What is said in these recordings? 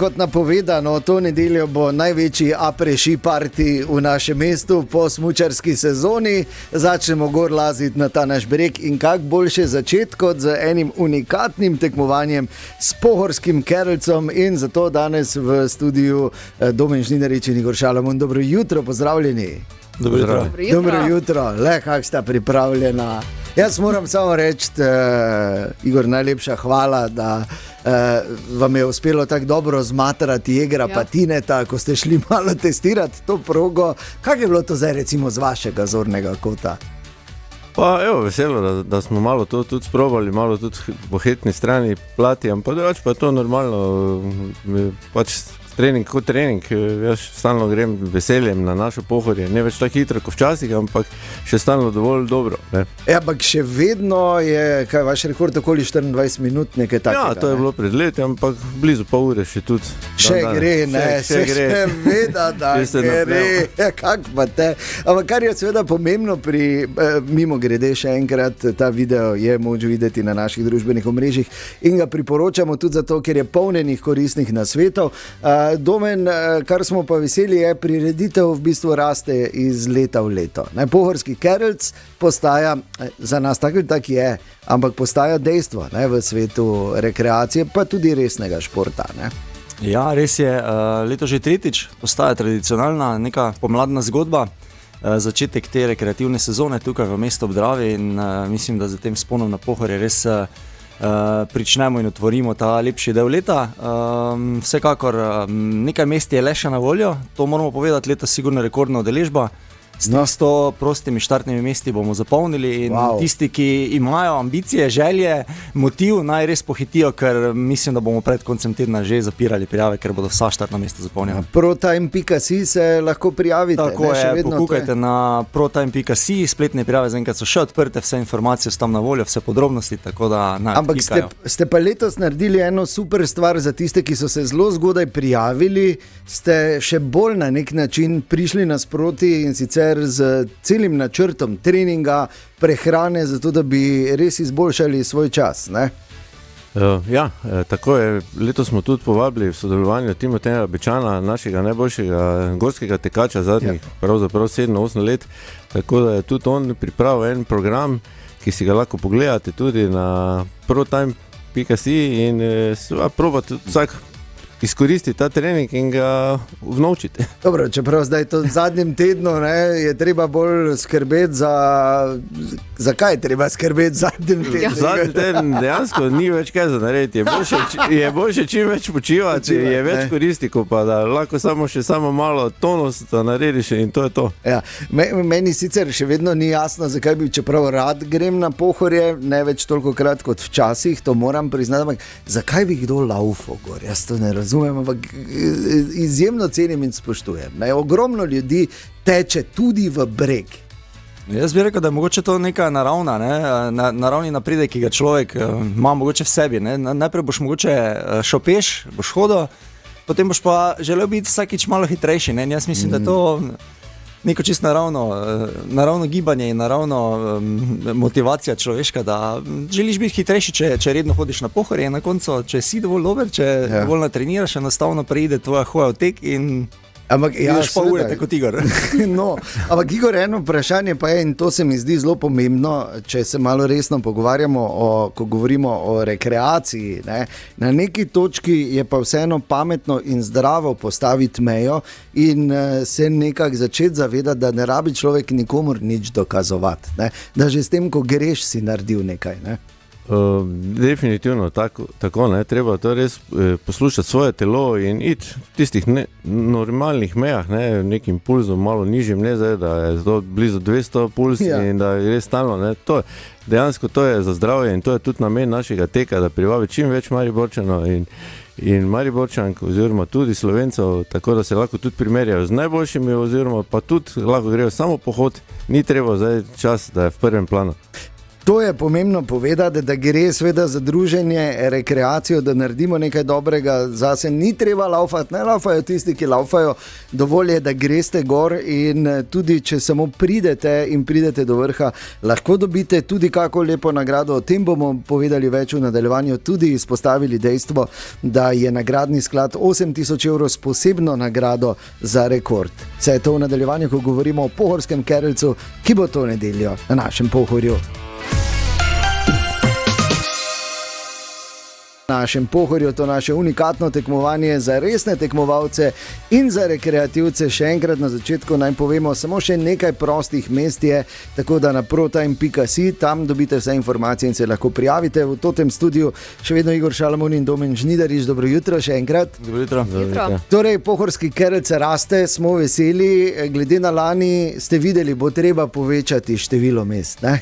kot napovedano, to nedeljo bo največji après-ski party v našem mestu po smučarski sezoni. Začnemo gor laziti na ta naš breg in kak boljše začeti kot z enim unikatnim tekmovanjem s pohorskim Carolcem in zato danes v studiu Domen Žnidarič in Igor Šalamon. Dobro jutro, pozdravljeni. Dobro jutro, le kak sta pripravljena. Jaz moram samo reči, Igor, najlepša hvala, da vam je uspelo tako dobro zmatrati Jegra pa Tineta, ko ste šli malo testirati to progo. Kako je bilo to zdaj recimo z vašega zornega kota? Pa evo, veselo, da smo malo to tudi sprobali, malo tudi po hetni strani plati, ampak drugače pa to normalno, pač trening kot trening, jaz stalno grem veseljem na našo Pohorje, ne več tako hitro kot včasih, ampak še stalno dovolj dobro. Ne? Ampak še vedno je, kaj vaš rekord, okoli 24 minut, nekaj takega. Ja, to je bilo pred leti, ampak blizu pol ure še tudi. Še gre, ne, še veda, da gre, kak pa te. Ampak kar je seveda pomembno pri, mimo grede še enkrat, ta video je moč videti na naših družbenih omrežjih in ga priporočamo tudi zato, ker je polnenih koristnih nasvetov. Domen, kar smo pa veseli, je prireditev v bistvu raste iz leta v leto. Pohorski Carolc postaja, za nas tak je, ampak postaja dejstvo, ne, v svetu rekreacije, pa tudi resnega športa. Ne. Ja, res je, leto že tretjič postaja tradicionalna neka pomladna zgodba, začetek te rekreativne sezone tukaj v mestu ob Dravi in mislim, da za tem sponom na Pohorje res pričnemo in otvorimo ta lepši del leta. Vsekakor nekaj mest je le še na voljo, to moramo povedati, leta sigurno rekordna udeležba. S 100 prostimi štartnimi mesti bomo zapolnili in tisti, ki imajo ambicije, želje, motiv, naj res pohitijo, ker mislim, da bomo pred koncem tedna že zapirali prijave, ker bodo vsa štartna mesta zapolnjena. Protime.si se lahko prijavite. Tako je, pokukajte na protime.si, spletne prijave zaenkrat so še odprte, vse informacije so tam na voljo, vse podrobnosti, tako da naj odklikajo. Ampak ste pa letos naredili eno super stvar za tiste, ki so se zelo zgodaj prijavili, ste še bolj na nek način prišli nasproti in sicer z celim načrtom treninga, prehrane, zato da bi res izboljšali svoj čas, ne? Ja, tako je. Letos smo tudi povabili v sodelovanju Timoteja Bečana, našega najboljšega gorskega tekača zadnjih pravzaprav 7-8 let, tako da je tudi on pripravil en program, ki si ga lahko pogledate tudi na protime.si in probati vsak izkoristiti ta trening in ga vnovčiti. Dobro, čeprav zdaj to v zadnjem tednu, ne, je treba bolj skrbeti za kaj je treba skrbeti v zadnjem tednu? Zadnji teden dejansko ni več kaj za narediti. Je boljše čim več počivati, je več koristi, ko pa da lahko samo malo tonus narediš in to je to. Ja, meni sicer še vedno ni jasno, zakaj bi, čeprav rad grem na Pohorje, ne več toliko krat kot včasih, to moram priznati, ampak zakaj bi kdo laufal gor? Jaz to ne razumem, ampak izjemno cenim in spoštujem. Ne? Ogromno ljudi teče tudi v breg. Jaz bi rekel, da je mogoče to neka naravna, naravni napredek, ki ga človek ima mogoče v sebi. Ne? Najprej boš mogoče šel peš, boš hodil, potem boš pa želel biti vsakič malo hitrejši. Ne? Jaz mislim, da je to neko čisto naravno gibanje in naravno motivacija človeška, da želiš biti hitrejši, če redno hodiš na Pohorje in na koncu, če si dovolj dober, če dovolj natreniraš, enostavno preide tvoja hoja v tek in ideš pol ure tako Igor. No, ampak Igor, eno vprašanje pa je, in to se mi zdi zelo pomembno, če se malo resno pogovarjamo, ko govorimo o rekreaciji, ne? Na neki točki je pa vseeno pametno in zdravo postaviti mejo in se nekako začeti zavedati, da ne rabi človek nikomur nič dokazovati, ne? Da že s tem, ko greš, si naredil nekaj, ne? Definitivno tako, ne, treba to res poslušati svoje telo in iti v tistih normalnih mejah, ne, nekim pulzom malo nižjim, ne zdaj, da je zelo blizu 200 puls in da je res stalno, ne, dejansko to je za zdravje in to je tudi namen našega teka, da privabi čim več Mariborčanov in Mariborčank oziroma tudi Slovencev, tako da se lahko tudi primerjajo z najboljšimi oziroma pa tudi lahko grejo samo pohod, ni treba zdaj čas, da je v prvem planu. To je pomembno povedati, da gre seveda za druženje, rekreacijo, da naredimo nekaj dobrega. Zase ni treba laufati, ne laufajo tisti, ki laufajo. Dovolj je, da greste gor in tudi, če samo pridete do vrha, lahko dobite tudi kako lepo nagrado. O tem bomo povedali več v nadaljevanju, tudi izpostavili dejstvo, da je nagradni sklad 8.000 evrov s posebno nagrado za rekord. Vse je to v nadaljevanju, ko govorimo o pohorskem Kerlcu, ki bo to nedeljo na našem Pohorju. Našem Pohorju, to naše unikatno tekmovanje za resne tekmovalce in za rekreativce. Še enkrat na začetku naj povemo, samo še nekaj prostih mest je, tako da na protime.si, tam dobite vse informacije in se lahko prijavite. V totem studiu še vedno Igor Šalamun in Domen Žnidarič. Dobro jutro še enkrat. Dobro jutro. Torej, pohorski Kerlc raste, smo veseli. Glede na lani ste videli, bo treba povečati število mest, ne?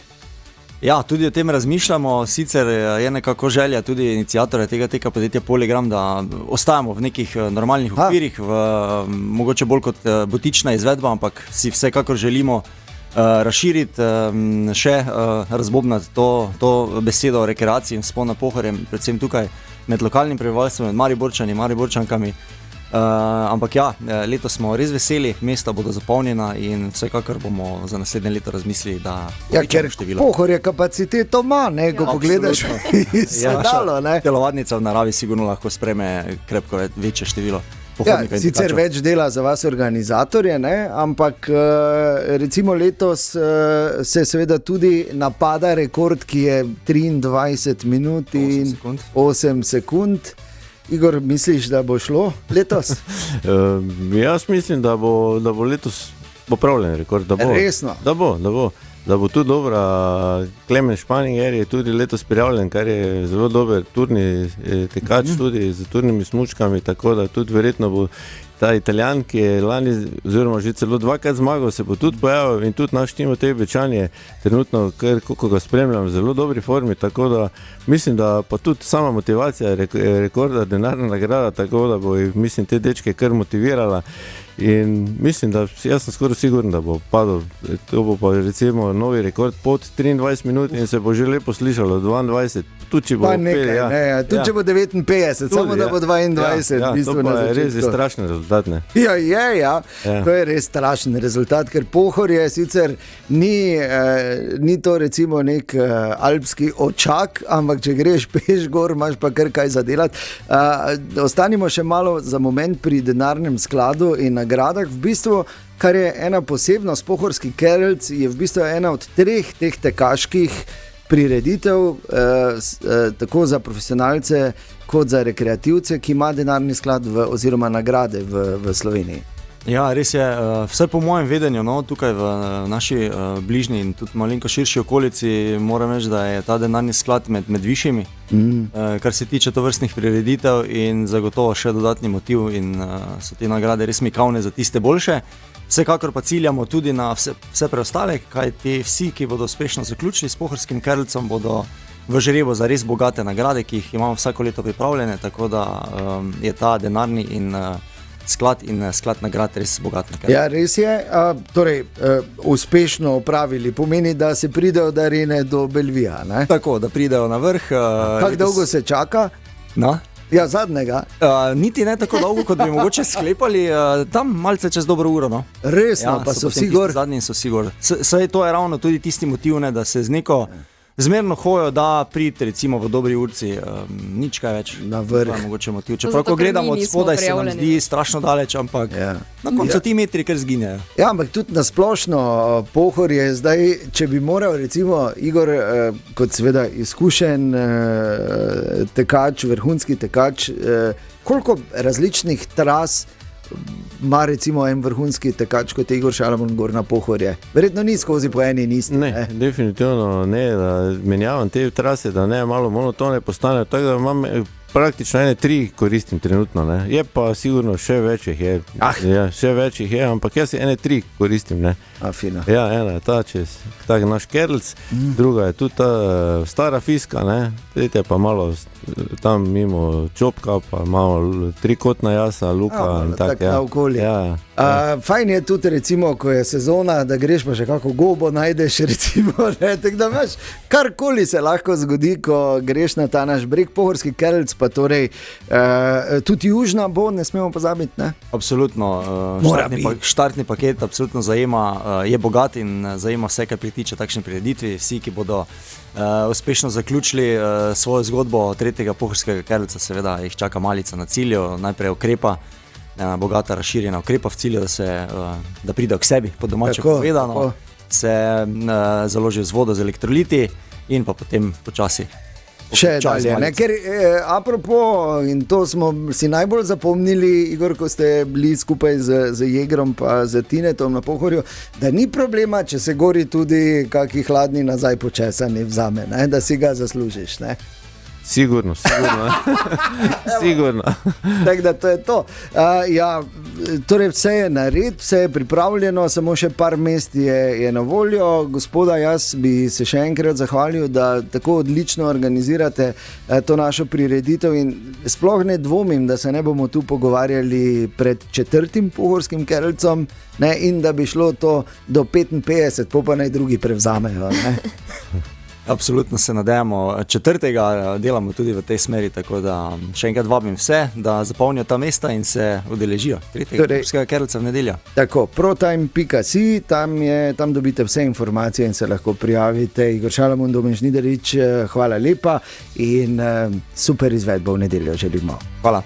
Ja, tudi o tem razmišljamo, sicer je nekako želja tudi iniciatorja tega teka podjetja Poligram, da ostajamo v nekih normalnih okvirih, mogoče bolj kot butična izvedba, ampak si vsekakor želimo razširiti, še razbobnati to besedo o rekreaciji in spon na Pohorjem, predvsem tukaj med lokalnim prebivalstvom, med Mariborčani, Mariborčankami. Ampak ja, letos smo res veseli, mesta bodo zapolnjena in vsekakor bomo za naslednje leto razmislili, da povečamo število. Pohorje kapaciteto ima, ne, ko pogledaš sedalo, ne. Telovadnica v naravi sigurno lahko spreme krepko večje število. Ja, sicer več dela za vas organizatorje, ne? Ampak recimo letos se seveda tudi napada rekord, ki je 23 minut in 8 sekund. Igor, misliš, da bo šlo letos? Jaz mislim, da bo letos popravljen rekord. Resno? Da bo tudi dobra. Klemen Španinger je tudi letos prijavljen, kar je zelo dober turni tekač, tudi z turnimi smučkami, tako da tudi verjetno bo ta Italijan, ki je lani oziroma že celo dvakrat zmagal, se bo tudi pojavil in tudi naš Timotej Bečan je trenutno, koliko ga spremljam, v zelo dobri formi, tako da mislim, da pa tudi sama motivacija rekorda, denarna nagrada, tako da bo mislim te dečke kar motivirala in mislim, da jaz sem skoraj siguren, da bo padel, to bo pa recimo novi rekord pod 23 minut in se bo že lepo slišalo 22, tudi če bo tudi če bo 59, tudi, samo da bo 22, to pa je res strašen rezultat, ne? Ja. To je res strašen rezultat, ker Pohorje sicer ni to recimo nek alpski očak, ampak če greš peš gor, imaš pa kar kaj zadelati. Ostanimo še malo za moment pri denarnem skladu in nagradah. V bistvu, kar je ena posebnost, pohorski Kerlc je v bistvu ena od 3 teh tekaških prireditev, tako za profesionalce kot za rekreativce, ki ima denarni sklad oziroma nagrade v Sloveniji. Ja, res je, vse po mojem vedenju, no, tukaj v naši bližnji in tudi malenko širši okolici, moram reči, da je ta denarni sklad med višjimi, kar se tiče tovrstnih prireditev in zagotovo še dodatni motiv in so te nagrade res mikavne za tiste boljše. Vsekakor pa ciljamo tudi na vse preostale, kajti vsi, ki bodo uspešno zaključili s pohorskim Kerlcem, bodo v žrebu za res bogate nagrade, ki jih imamo vsako leto pripravljene, tako da je ta denarni in sklad nagrad res bogat. Ja, res je. Torej, uspešno opravili pomeni, da se pridejo od Arene do Belvija, ne? Tako, da pridejo na vrh. Kako dolgo se čaka? No? Ja, zadnjega. Niti ne tako dolgo, kot bi mogoče sklepali, tam malce čez dobro uro. No? Resno, pa so vsi gor. Zadnji so vsi gor. Saj to je ravno tudi tisti motiv, ne, da se z neko zmerno hojo, da priti recimo v dobri urci, nič kaj več. Na vrh. To je mogoče motiv. Čeprav, ko gledamo od spodaj, se nam zdi strašno daleč, ampak na koncu ti metri kar zginejo. Ja, ampak tudi na splošno Pohorje zdaj, če bi moral recimo Igor, kot seveda izkušen tekač, vrhunski tekač, koliko različnih tras ima recimo en vrhunski tekač kot Igor Šalamun gor na Pohorje? Verjetno ni skozi po eni in isti. Ne, definitivno ne, da menjavam te trase, da ne malo monotone postane, tako da imam praktično ene 3 koristim trenutno, ne. Je pa sigurno še več jih je, še več jih je, ampak jaz ene 3 koristim, ne. Fino. Ja, ena je ta čez, tak naš Kerlc, druga je tudi ta stara fiska, ne, tretja pa malo tam mimo Čopka, pa malo trikotna jasa, luka in tak, na okolje. Fajn je tudi recimo, ko je sezona, da greš pa še kako gobo najdeš recimo, ne, tako da imaš karkoli se lahko zgodi, ko greš na ta naš breg, Pohorski Kerlc, pa torej tudi južna bo, ne smemo pozabiti, ne? Absolutno, štartni paket absolutno zajema, je bogat in zajema vse, kar pritiče takšne prireditvi, vsi, ki bodo uspešno zaključili svojo zgodbo tretjega Pohorskega Kerlca, seveda jih čaka malica na cilju, najprej ukrepa, bogata razširjena ukrepa v cilju, da pridejo k sebi, po domače povedano, se založijo z vodo, z elektroliti in pa potem počasi. Še dalje, ne? Ker apropo, in to smo si najbolj zapomnili, Igor, ko ste bili skupaj z Jegrom pa z Tinetom na Pohorju, da ni problema, če se gori tudi kakih hladni nazaj počesani vzame, ne? Da si ga zaslužiš, ne? Sigurno. Sigurno. Tako da to je to. Torej vse je nared, vse je pripravljeno, samo še par mest je na voljo. Gospoda, jaz bi se še enkrat zahvalil, da tako odlično organizirate to našo prireditev in sploh ne dvomim, da se ne bomo tu pogovarjali pred 4. Pohorskim Kerlcem, ne, in da bi šlo to do 55, pa naj drugi prevzamejo, ne. Absolutno se nadejamo 4. delamo tudi v tej smeri, tako da še enkrat vabim vse, da zapolnijo ta mesta in se udeležijo 3. Pohorskega Kerlca v nedeljo. Tako, protime.si, tam dobite vse informacije in se lahko prijavite. Igor Šalamun, Domen Žnidarič, hvala lepa in super izvedbo v nedeljo želimo. Hvala.